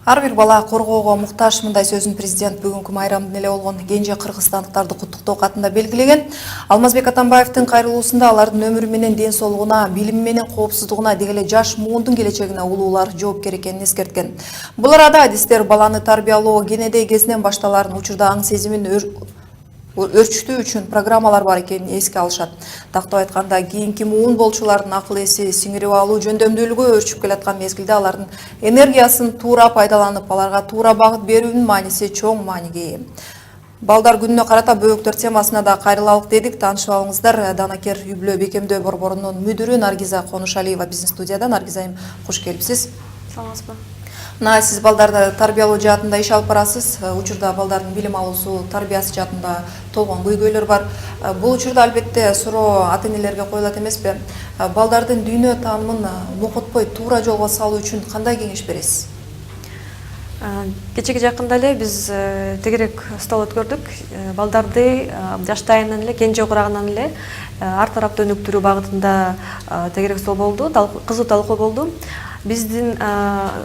Ар бир бала коргоого муктаж, мындай сөзүн президент бүгүнкү майрамдын эле болгон кенже кыргызстандыктарды куттуктоо катында белгилеген. Алмазбек Атамбаевдин кайрылуусунда алардын өмүрү менен ден соолугуна, билими менен коопсуздугуна, деги эле жаш муундун келечегине улуулар жоопкер экенин эскерткен. Бул арада адистер баланы тарбиялоо кенедей кезинен башталарын, учурда аң сезимин өрчүтүү үчүн программалар бар экенин эске алышат. Тактап айтканда, кийинки муун болчулардын акыл эси сиңирип алуу жөндөмдүүлүгү өрчүп келаткан мезгилде алардын энергиясын туура пайдаланып, аларга туура багыт берүүнүн мааниси чоң мааниге ээ. Балдар күнүнө карата бөөктөр темасына да кайрылалык дедик. Таанышып алыңыздар, Данакер үй-бүлө бекемдөө борборунун мүдүрү Наргиза Конушалиева биздин студияда. Наргиза айым, кош келипсиз. Саламатсызбы? Сиз балдарды тарбиялоо жаатында иш алып барасыз. Учурда балдардын билим алуусу, тарбиясы жаатында толгон көйгөйлөр бар. Бул учурда албетте суроо ата-энелерге коюлат эмеспи? Балдардын дүйнө таанымын нокотпой туура жолго салуу үчүн кандай кеңеш бересиз? Кечеге жакында эле биз тегерек стол өткөрдүк. Балдарды жаштайынан эле, кенже курагынан эле ар тараптуу өнүктүрүү багытында тегерек стол болду, кызуу талкуу болду. Биздин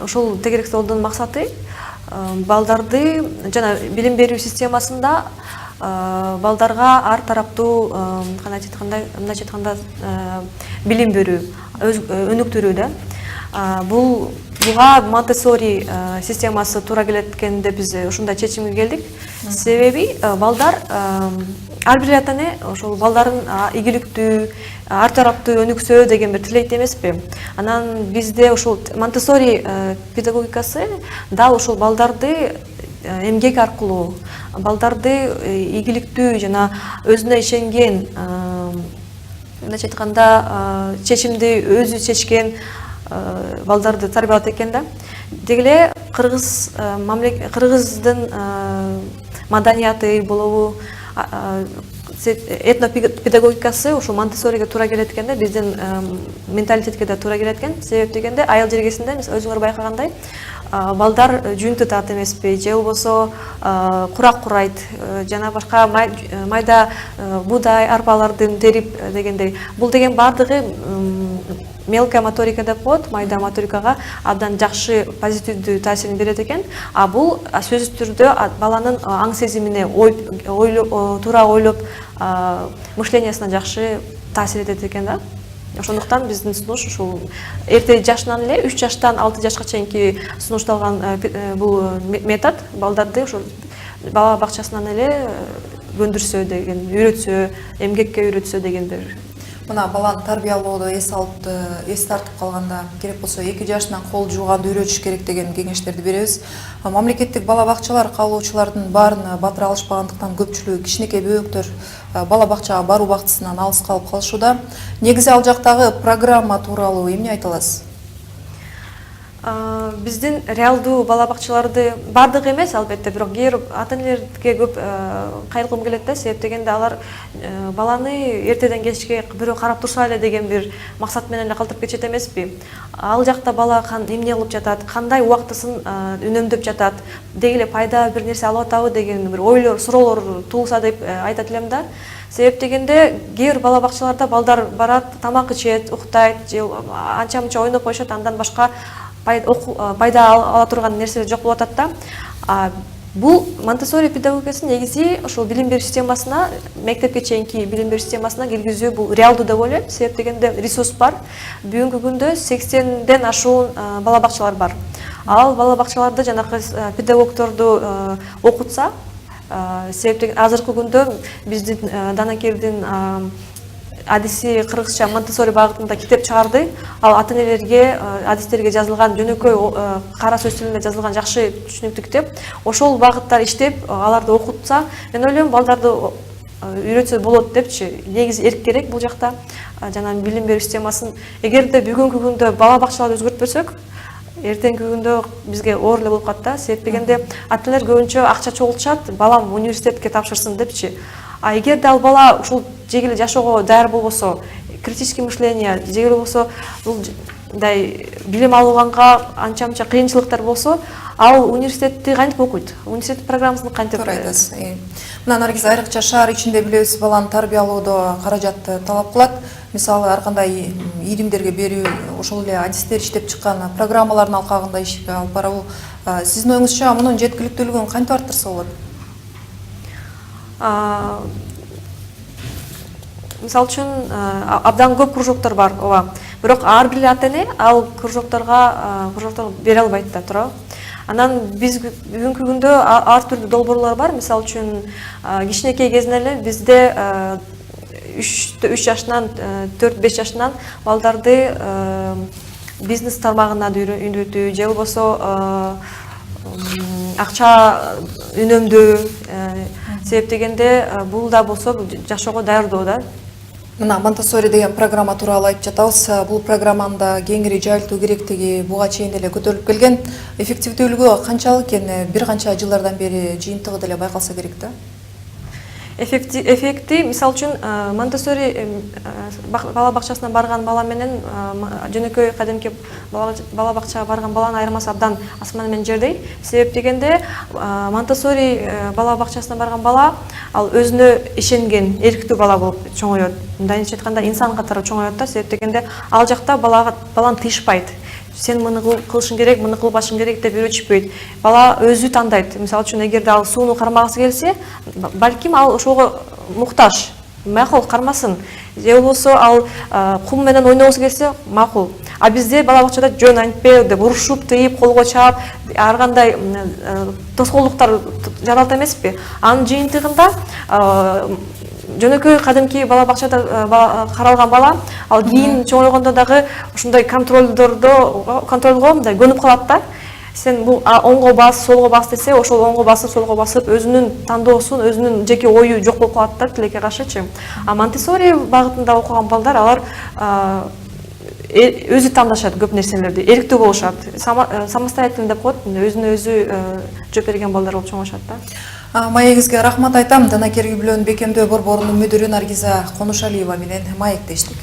ошол тегерек столдун максаты балдарды жана билим берүү системасында балдарга ар тараптуу мындайча айтканда билим берүү, өнүктүрүү да. Буга Монтессори системасы туура келет экен деп биз ушундай чечимге келдик. Себеби балдар ар бир ата-эне ошол балдарын ийгиликтүү, ар тараптуу өнүксө деген бир тилейт эмеспи? Анан бизде ошол Монтессори педагогикасы дал ошол балдарды эмгек аркылуу, балдарды ийгиликтүү жана өзүнө ишенген, мындайча айтканда чечимди өзү чечкен балдарды тарбиялат экен да. Деги эле кыргыздын маданияты болобу, этнопедагогикасы ошол Монтессориге туура келет экен да, биздин менталитетке да туура келет экен. Себеп дегенде айыл жергесинде өзүңөр байкагандай балдар жүүн тутат эмеспи, же болбосо курак курайт, жана башка майда буудай, арпалардын терип дегендей. Бул деген баардыгы мелкая моторика деп коет, майда моторикага абдан жакшы позитивдүү таасирин берет экен. А бул сөзсүз түрдө баланын аң сезимине, туура ойлоп, мышлениясына жакшы таасир этет экен да. Ошондуктан биздин сунуш ушул эрте жашынан эле 3 жаштан 6 жашка чейинки сунушталган бул метод балдарды ошол бала бакчасынан эле көндүрсө деген, үйрөтсө, эмгекке үйрөтсө деген бир. Мына баланы тарбиялоодо эс тартып калганда, керек болсо 2 жашынан кол жууганды үйрөтүш керек деген кеңештерди беребиз. Мамлекеттик бала бакчалар каалоочулардын баарын батыра алышпагандыктан көпчүлүгү кичинекей бөөктөр бала бакчага баруу бактысынан алыс калып калышууда. Негизи ал жактагы программа тууралуу эмне айта аласыз? Биздин реалдуу бала бакчаларды бардыгы эмес, албетте, бирок кээ бир ата-энелерге көп кайрылгым келет да. Себеп дегенде алар баланы эртеден кечке бирөө карап турса эле деген бир максат менен эле калтырып кетишет эмеспи? Ал жакта бала эмне кылып жатат, кандай убактысын үнөмдөп жатат, деги эле пайда бир нерсе алып атабы деген бир ойлор, суроолор туулса деп айтат элем да. Себеп дегенде кээ бир бала бакчаларда балдар барат, тамак ичет, уктайт, же анча-мынча ойноп коюшат, андан башка пайда ала турган нерселер жок болуп атат да. Бул Монтессори педагогикасы негизи ошол билим берүү системасына, мектепке чейинки билим берүү системасына киргизүү бул реалдуу деп ойлойм. Себеп дегенде ресурс бар. Бүгүнкү күндө 80ден ашуун бала бакчалар бар. Ал бала бакчаларды жанакы педагогторду окутса, себеп деген азыркы күндө биздин Данакердин адиси кыргызча Монтессори багытында китеп чыгарды. Ал ата-энелерге, адистерге жазылган, жөнөкөй кара сөз тилинде жазылган жакшы түшүнүктүү китеп. Ошол багыттар иштеп, аларды окутса, мен ойлойм балдарды үйрөтсө болот депчи. Негизи эрк керек бул жакта. Жана билим берүү системасын эгерде бүгүнкү күндө бала бакчаларды өзгөртпөсөк, эртеңки күндө бизге оор эле болуп калат да. Себеп дегенде ата-энелер көбүнчө акча чогултушат, балам университетке тапшырсын депчи. А эгерде ал бала ушул жегиле жашоого даяр болбосо, критический мышление, жегиле болбосо, мындай билим алганга анча-мынча кыйынчылыктар болсо, ал университетти кантип окуйт? Университет программасын кантип? Туура айтасыз. Мына Наргиз, айрыкча шаар ичинде билебиз, баланы тарбиялоодо каражатты талап кылат. мисалы ар кандай ийримдерге берүү, ошол эле адистер иштеп чыккан программалардын алкагында ишке алып барабы. Сиздин оюңузча мунун жеткиликтүүлүгүн кантип арттырса болот? Мисалы үчүн абдан көп кружоктор бар, ооба. Бирок ар бир ата-эне ал кружоктор бере албайт да, туурабы? Анан биз бүгүнкү күндө ар түрдүү долбоорлор бар. Мисалы үчүн кичинекей кезинен эле бизде 3 жашынан 4-5 жашынан балдарды бизнес тармагына үйрөтүү же болбосо акча үнөмдөө себептегенде бул да болсо жашоого даярдоо да. Мына Монтессори деген программа тууралуу айтып жатабыз. Бул программаны да кеңири жайылтуу керектиги буга чейин эле көтөрүлүп келген. Эффективдүүлүгү канчалык экен? Бир канча жылдардан бери жыйынтыгы деле байкалса керек да. Эффекти, мисалы үчүн Монтессори бала бакчасына барган бала менен жөнөкөй кадимки бала бакчага барган баланын айырмасы абдан асман менен жердей. Себеп дегенде Монтессори бала бакчасына барган бала ал өзүнө ишенген, эрктүү бала болуп чоңоет. Мындайча айтканда инсан катары чоңоет да. Себеп дегенде ал жакта баланы тыйышпайт. Сен муну кылышың керек, муну кылбашың керек деп үйрөтүшпөйт. Бала өзү тандайт. Мисалы үчүн эгерде ал сууну кармагысы келсе, балким ал ошого муктаж. Макул кармасын. Же болбосо ал кум менен ойногусу келсе, макул. А бизде бала бакчада жөн антпе деп урушуп, тыйып, колго чаап, ар кандай тоскоолдуктар жаралат эмеспи? Анын жыйынтыгында жөнөкөй кадимки бала бакчада каралган бала ал кийин чоңойгондо дагы ушундай контролго мындай көнүп калат да. Сен бул оңго бас, солго бас десе, ошол оңго басып, солго басып өзүнүн тандоосун, өзүнүн жеке ою жок болуп калат да, тилекке каршычы. А Монтессори багытында окуган балдар алар өзү тандашат көп нерселерди, эрктүү болушат. Самостоятельный деп коет, өзүнө өзү жооп берген балдар болуп чоңоюшат да. Маегизге рахмат айтам. Данакер үй бүлөнүн бекемдөө борборунун мүдүрү Наргиза Конушалиева менен маектештик.